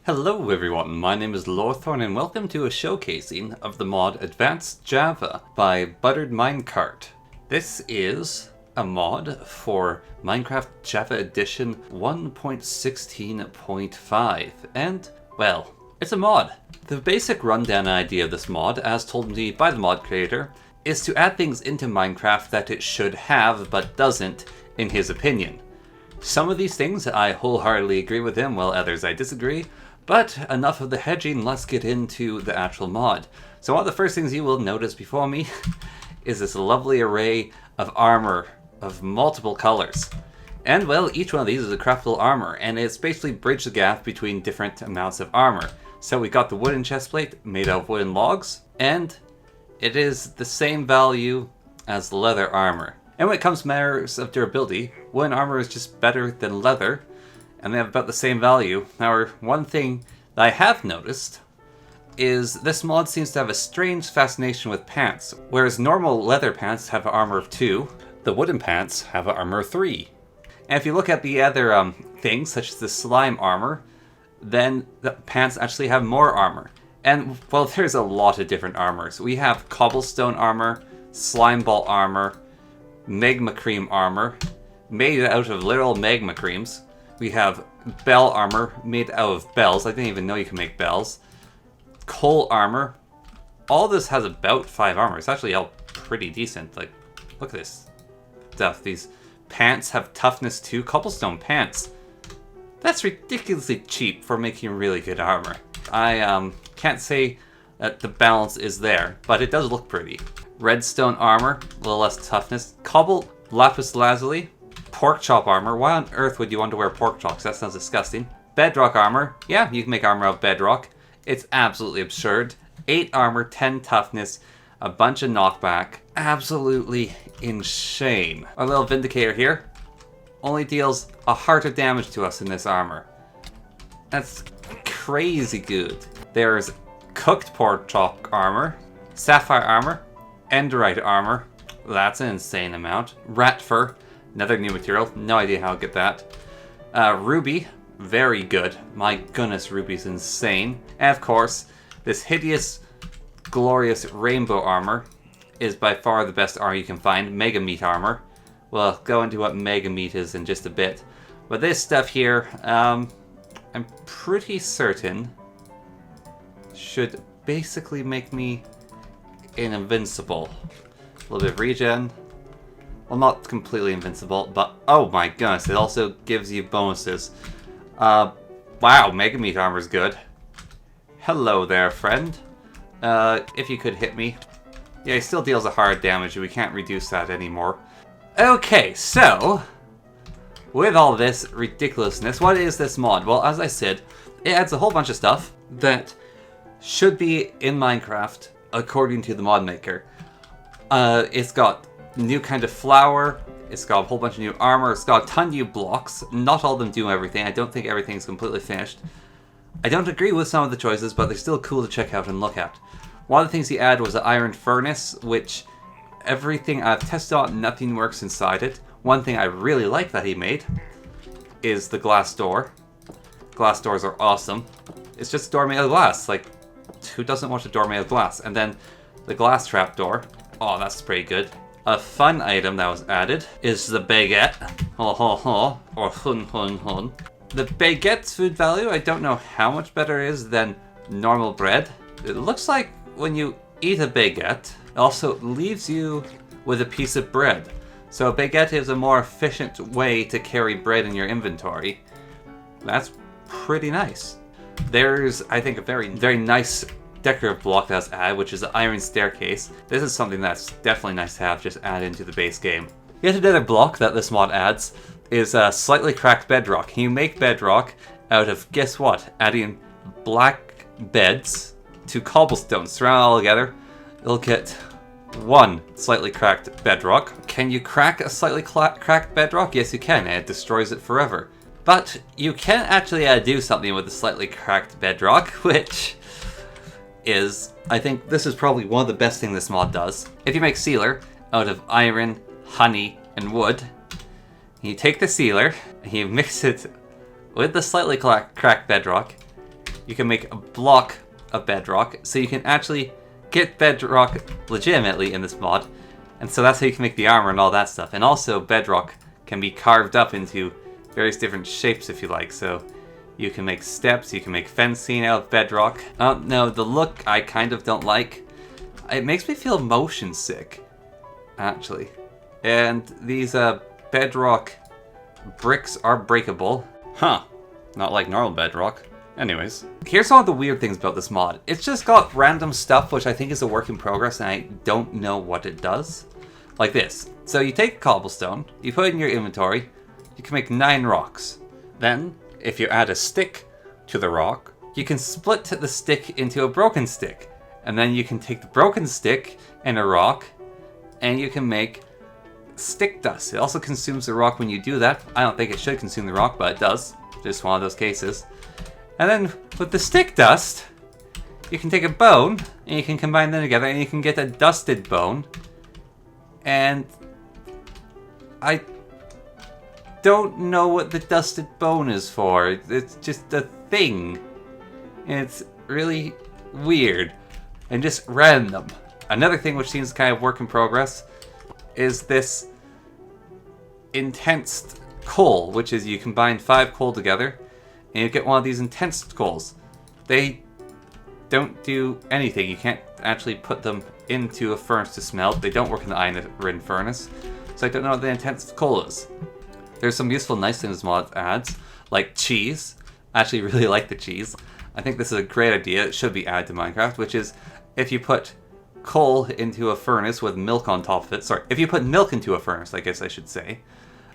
Hello everyone, my name is Lorthorn and welcome to a showcasing of the mod Advanced Java by Buttered Minecart. This is a mod for Minecraft Java Edition 1.16.5 and, well, it's a mod. The basic rundown idea of this mod, as told me by the mod creator, is to add things into Minecraft that it should have but doesn't, in his opinion. Some of these things I wholeheartedly agree with him, while others I disagree. But enough of the hedging, let's get into the actual mod. So one of the first things you will notice before me is this lovely array of armor of multiple colors. And well, each one of these is a craftable armor, and it's basically bridged the gap between different amounts of armor. So we got the wooden chestplate made out of wooden logs, and it is the same value as leather armor. And when it comes to matters of durability, wooden armor is just better than leather, and they have about the same value. Now, one thing that I have noticed is this mod seems to have a strange fascination with pants. Whereas normal leather pants have an armor of 2, the wooden pants have an armor of 3. And if you look at the other things, such as the slime armor, then the pants actually have more armor. And, well, there's a lot of different armors. We have cobblestone armor, slime ball armor, magma cream armor, made out of literal magma creams. We have bell armor made out of bells. I didn't even know you can make bells. Coal armor. All this has about 5 armor. It's actually all pretty decent. Like, look at this stuff. These pants have toughness 2. Cobblestone pants. That's ridiculously cheap for making really good armor. I can't say that the balance is there, but it does look pretty. Redstone armor, a little less toughness. Cobble lapis lazuli. Pork chop armor. Why on earth would you want to wear pork chops? That sounds disgusting. Bedrock armor. Yeah, you can make armor out of bedrock. It's absolutely absurd. 8 armor, 10 toughness, a bunch of knockback. Absolutely insane. Our little Vindicator here only deals a heart of damage to us in this armor. That's crazy good. There's cooked pork chop armor, sapphire armor, enderite armor. That's an insane amount. Rat fur. Another new material. No idea how I'll get that. Ruby. Very good. My goodness, Ruby's insane. And of course, this hideous, glorious rainbow armor is by far the best armor you can find. Mega meat armor. We'll go into what mega meat is in just a bit. But this stuff here, I'm pretty certain should basically make me invincible. A little bit of regen. Well, not completely invincible, but oh my goodness, it also gives you bonuses. Wow, Mega Meat Armor's good. Hello there, friend. If you could hit me. Yeah, he still deals a hard damage, we can't reduce that anymore. Okay, so, with all this ridiculousness, what is this mod? Well, as I said, it adds a whole bunch of stuff that should be in Minecraft, according to the mod maker. It's got new kind of flower, it's got a whole bunch of new armor, it's got a ton of new blocks. Not all of them do everything. I don't think everything's completely finished. I don't agree with some of the choices, but they're still cool to check out and look at. One of the things he added was an iron furnace, which everything I've tested on, nothing works inside it. One thing I really like that he made is the glass door. Glass doors are awesome. It's just a door made of glass. Like, who doesn't want a door made of glass? And then the glass trapdoor. Oh, that's pretty good. A fun item that was added is the baguette. Ho ho ho. Or hun hun hun. The baguette's food value, I don't know how much better it is than normal bread. It looks like when you eat a baguette, it also leaves you with a piece of bread. So a baguette is a more efficient way to carry bread in your inventory. That's pretty nice. There's, I think, a very, very nice decorative block that's added, which is the iron staircase. This is something that's definitely nice to have just add into the base game. Yet another block that this mod adds is a slightly cracked bedrock. You make bedrock out of, guess what? Adding black beds to cobblestone. Surround it all together, you'll get one slightly cracked bedrock. Can you crack a slightly cracked bedrock? Yes, you can, and it destroys it forever. But you can actually do something with the slightly cracked bedrock, which is, I think this is probably one of the best things this mod does. If you make sealer out of iron, honey, and wood, you take the sealer, and you mix it with the slightly cracked bedrock, you can make a block of bedrock, so you can actually get bedrock legitimately in this mod. And so that's how you can make the armor and all that stuff. And also bedrock can be carved up into various different shapes if you like. So you can make steps, you can make fencing out of bedrock. No, the look I kind of don't like. It makes me feel motion sick, actually. And these bedrock bricks are breakable. Huh, not like normal bedrock. Anyways, here's one of the weird things about this mod. It's just got random stuff which I think is a work in progress and I don't know what it does. Like this. So you take cobblestone, you put it in your inventory, you can make 9 rocks. Then, if you add a stick to the rock, you can split the stick into a broken stick. And then you can take the broken stick and a rock, and you can make stick dust. It also consumes the rock when you do that. I don't think it should consume the rock, but it does. Just one of those cases. And then with the stick dust, you can take a bone and you can combine them together and you can get a dusted bone. And I don't know what the dusted bone is for. It's just a thing. And it's really weird and just random. Another thing which seems kind of work in progress is this intense coal, which is you combine 5 coal together and you get one of these intense coals. They don't do anything. You can't actually put them into a furnace to smelt. They don't work in the iron furnace. So I don't know what the intense coal is. There's some useful nice things this mod adds, like cheese. I actually really like the cheese. I think this is a great idea. It should be added to Minecraft, which is if you put coal into a furnace with milk on top of it. Sorry, if you put milk into a furnace, I guess I should say,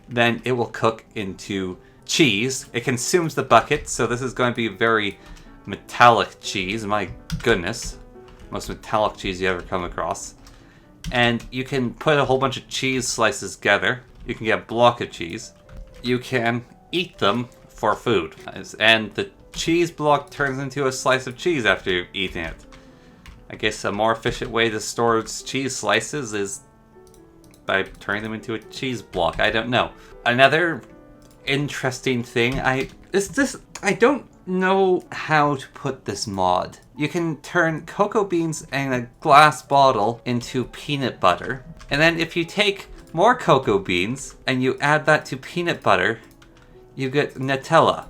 then it will cook into cheese. It consumes the bucket, so this is going to be very metallic cheese. My goodness. Most metallic cheese you ever come across. And you can put a whole bunch of cheese slices together. You can get a block of cheese. You can eat them for food. And the cheese block turns into a slice of cheese after you've eaten it. I guess a more efficient way to store cheese slices is by turning them into a cheese block. I don't know. Another interesting thing, I don't know how to put this mod. You can turn cocoa beans and a glass bottle into peanut butter. And then if you take more cocoa beans and you add that to peanut butter, you get Nutella.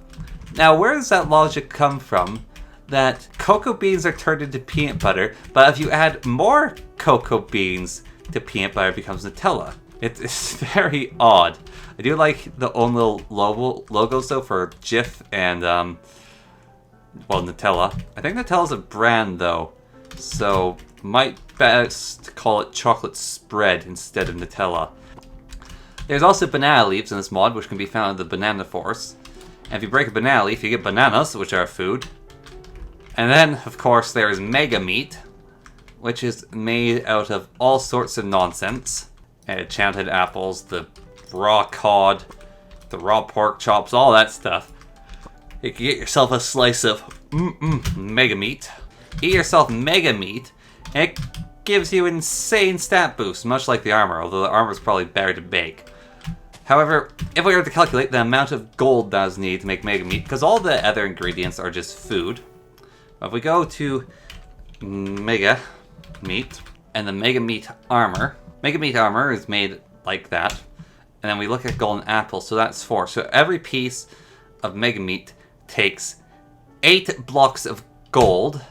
Now, where does that logic come from? That cocoa beans are turned into peanut butter, but if you add more cocoa beans to peanut butter, it becomes Nutella. It's very odd. I do like the own little logos though for Jif and well, Nutella. I think Nutella's a brand though, so might best call it chocolate spread instead of Nutella. There's also banana leaves in this mod, which can be found in the banana forest. And if you break a banana leaf, you get bananas, which are food. And then, of course, there is mega meat, which is made out of all sorts of nonsense. Enchanted apples, the raw cod, the raw pork chops, all that stuff. You can get yourself a slice of mega meat. Eat yourself mega meat, and it gives you insane stat boosts, much like the armor, although the armor is probably better to bake. However, if we were to calculate the amount of gold that is needed to make mega meat, because all the other ingredients are just food, if we go to mega meat and the mega meat armor is made like that, and then we look at golden apples, so that's 4. So every piece of mega meat takes 8 blocks of gold,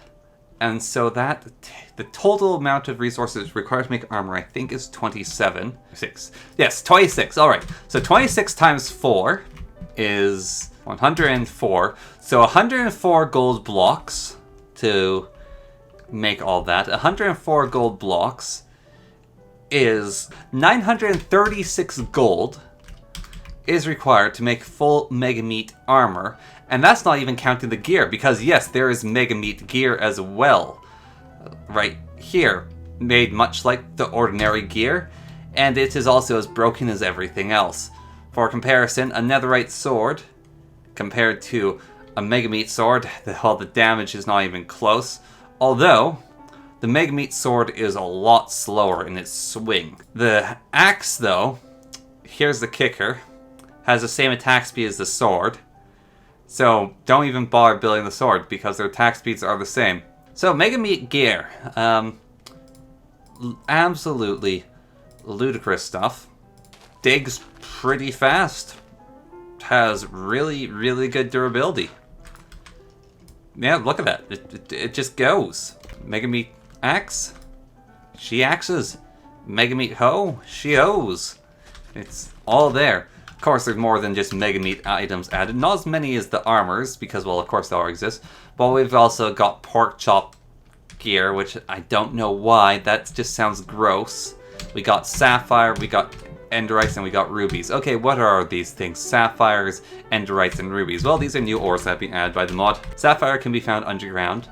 and so that the total amount of resources required to make armor, I think, is 27. 6. Yes, 26. All right. So 26 times 4 is 104. So 104 gold blocks to make all that. 104 gold blocks is 936 gold is required to make full Mega Meat armor. And that's not even counting the gear, because yes, there is Mega Meat gear as well. Right here, made much like the ordinary gear, and it is also as broken as everything else. For comparison, a netherite sword, compared to a Mega Meat sword, the damage is not even close. Although, the Mega Meat sword is a lot slower in its swing. The axe, though, here's the kicker, has the same attack speed as the sword, So don't even bother building the sword because their attack speeds are the same. So Mega Meat gear. Absolutely ludicrous stuff. Digs pretty fast. Has really, really good durability. Yeah, look at that. It just goes. Mega Meat axe. She axes. Mega Meat hoe. She hoes. It's all there. Of course, there's more than just Mega Meat items added. Not as many as the armors, because, well, of course they all exist. But we've also got pork chop gear, which I don't know why. That just sounds gross. We got sapphire, we got enderites, and we got rubies. Okay, what are these things? Sapphires, enderites, and rubies. Well, these are new ores that have been added by the mod. Sapphire can be found underground.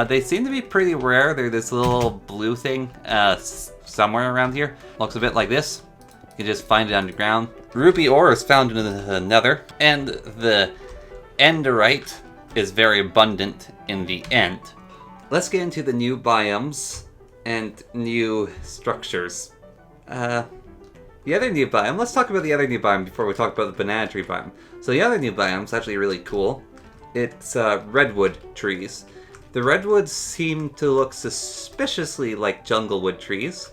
They seem to be pretty rare. They're this little blue thing somewhere around here. Looks a bit like this. You can just find it underground. Ruby ore is found in the nether, and the enderite is very abundant in the end. Let's get into the new biomes and new structures. The other new biome, let's talk about the other new biome before we talk about the banana tree biome. So the other new biome is actually really cool. It's Redwood Trees. The redwoods seem to look suspiciously like junglewood trees.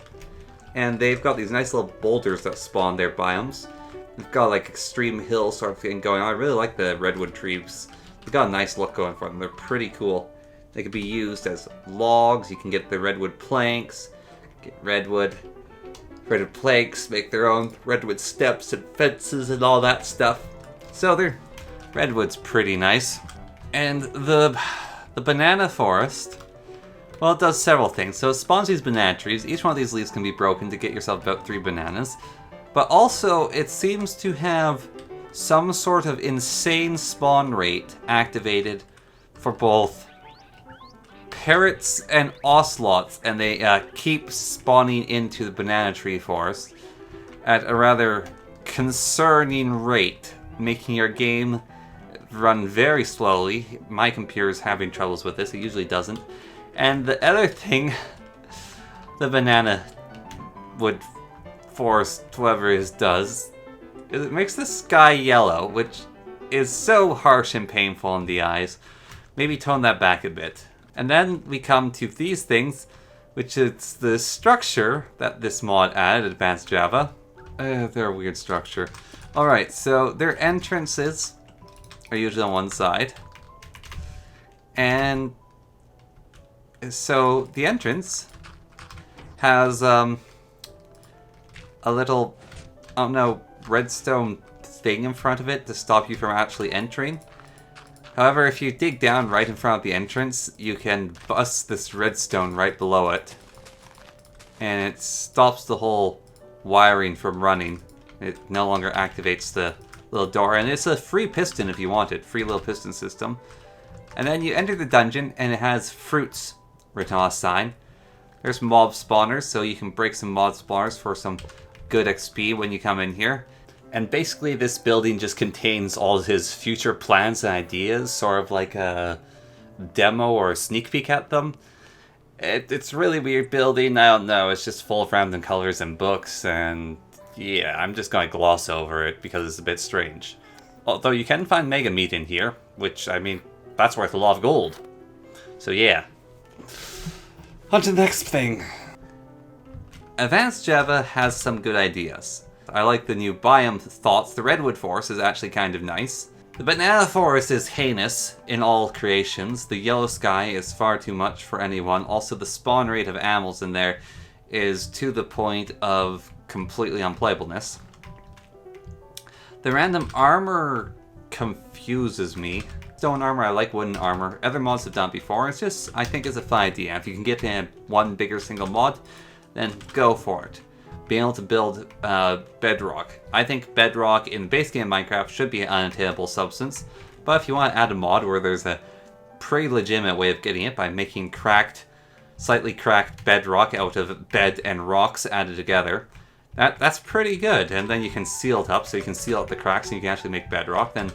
And they've got these nice little boulders that spawn their biomes. They've got like extreme hill sort of thing going on. I really like the redwood trees. They've got a nice look going for them. They're pretty cool. They can be used as logs. You can get the redwood planks. Get redwood planks, make their own redwood steps and fences and all that stuff. So they're redwood's pretty nice. And the banana forest, well, it does several things. So it spawns these banana trees. Each one of these leaves can be broken to get yourself about 3 bananas. But also, it seems to have some sort of insane spawn rate activated for both parrots and ocelots, and they keep spawning into the banana tree forest at a rather concerning rate, making your game run very slowly. My computer's having troubles with this. It usually doesn't. And the other thing, the banana wood forest, whoever it is, does, is it makes the sky yellow, which is so harsh and painful in the eyes. Maybe tone that back a bit. And then we come to these things, which is the structure that this mod added, Advanced Java. They're a weird structure. Alright, so their entrances are usually on one side. And so the entrance has a little, I don't know, redstone thing in front of it to stop you from actually entering. However, if you dig down right in front of the entrance, you can bust this redstone right below it. And it stops the whole wiring from running. It no longer activates the little door. And it's a free piston if you want it. Free little piston system. And then you enter the dungeon and it has fruits written on a sign. There's mob spawners, so you can break some mob spawners for some good XP when you come in here. And basically this building just contains all of his future plans and ideas, sort of like a demo or a sneak peek at them. It's a really weird building, I don't know, it's just full of random colors and books, and yeah, I'm just going to gloss over it because it's a bit strange. Although you can find Mega Meat in here, which, I mean, that's worth a lot of gold. So yeah. On to the next thing. Advanced Java has some good ideas. I like the new biome thoughts. The Redwood Forest is actually kind of nice. The Banana Forest is heinous in all creations. The yellow sky is far too much for anyone. Also, the spawn rate of animals in there is to the point of completely unplayableness. The random armor confuses me. Stone armor, I like wooden armor. Other mods have done it before. It's just, I think it's a fun idea. If you can get in one bigger single mod, then go for it. Being able to build Bedrock. I think Bedrock in the base game Minecraft should be an unattainable substance, but if you want to add a mod where there's a pretty legitimate way of getting it by making slightly cracked bedrock out of bed and rocks added together, that's pretty good. And then you can seal it up, so you can seal up the cracks and you can actually make bedrock. Then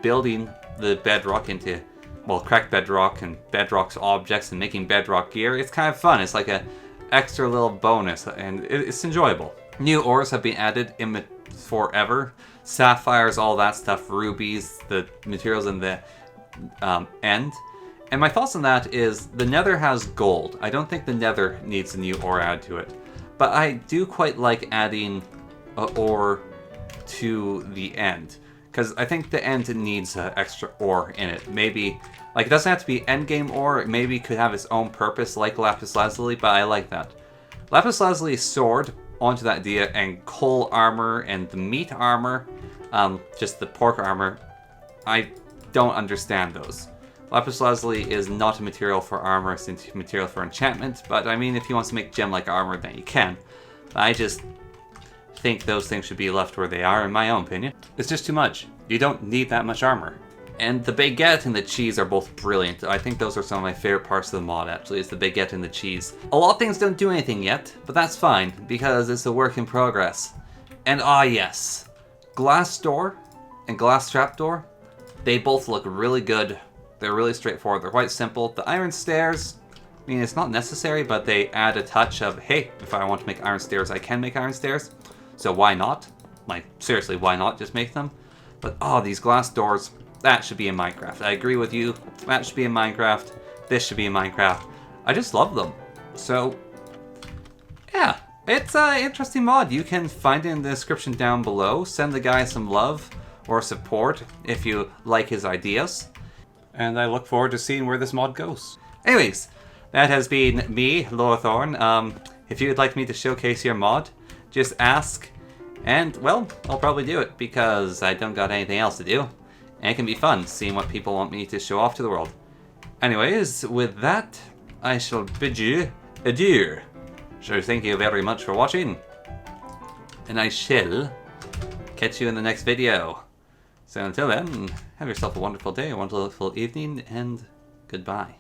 building the bedrock into, well, cracked bedrock and bedrock's objects and making bedrock gear, it's kind of fun. It's like a extra little bonus, and it's enjoyable. New ores have been added in forever. sapphires, all that stuff, rubies, the materials in the end. And my thoughts on that is the nether has gold. I don't think the nether needs a new ore added to it. But I do quite like adding ore to the end. Because I think the end needs extra ore in it. Maybe, like, it doesn't have to be endgame ore. It maybe could have its own purpose like lapis lazuli, but I like that. Lapis lazuli sword, onto that idea, and coal armor and the meat armor, just the pork armor, I don't understand those. Lapis lazuli is not a material for armor, it's a material for enchantment, but I mean, if you want to make gem-like armor, then you can. I just think those things should be left where they are, in my own opinion. It's just too much. You don't need that much armor. And the baguette and the cheese are both brilliant. I think those are some of my favorite parts of the mod, actually, is the baguette and the cheese. A lot of things don't do anything yet, but that's fine, because it's a work in progress. And yes, glass door and glass trapdoor, they both look really good. They're really straightforward. They're quite simple. The iron stairs, I mean, it's not necessary, but they add a touch of, hey, if I want to make iron stairs, I can make iron stairs. So why not? Like, seriously, why not just make them? But, these glass doors, that should be in Minecraft. I agree with you. That should be in Minecraft. This should be in Minecraft. I just love them. So, yeah. It's an interesting mod. You can find it in the description down below. Send the guy some love or support if you like his ideas. And I look forward to seeing where this mod goes. Anyways, that has been me, Lorthorn. If you would like me to showcase your mod, just ask. And, well, I'll probably do it because I don't got anything else to do. And it can be fun seeing what people want me to show off to the world. Anyways, with that, I shall bid you adieu. So thank you very much for watching. And I shall catch you in the next video. So until then, have yourself a wonderful day, a wonderful evening, and goodbye.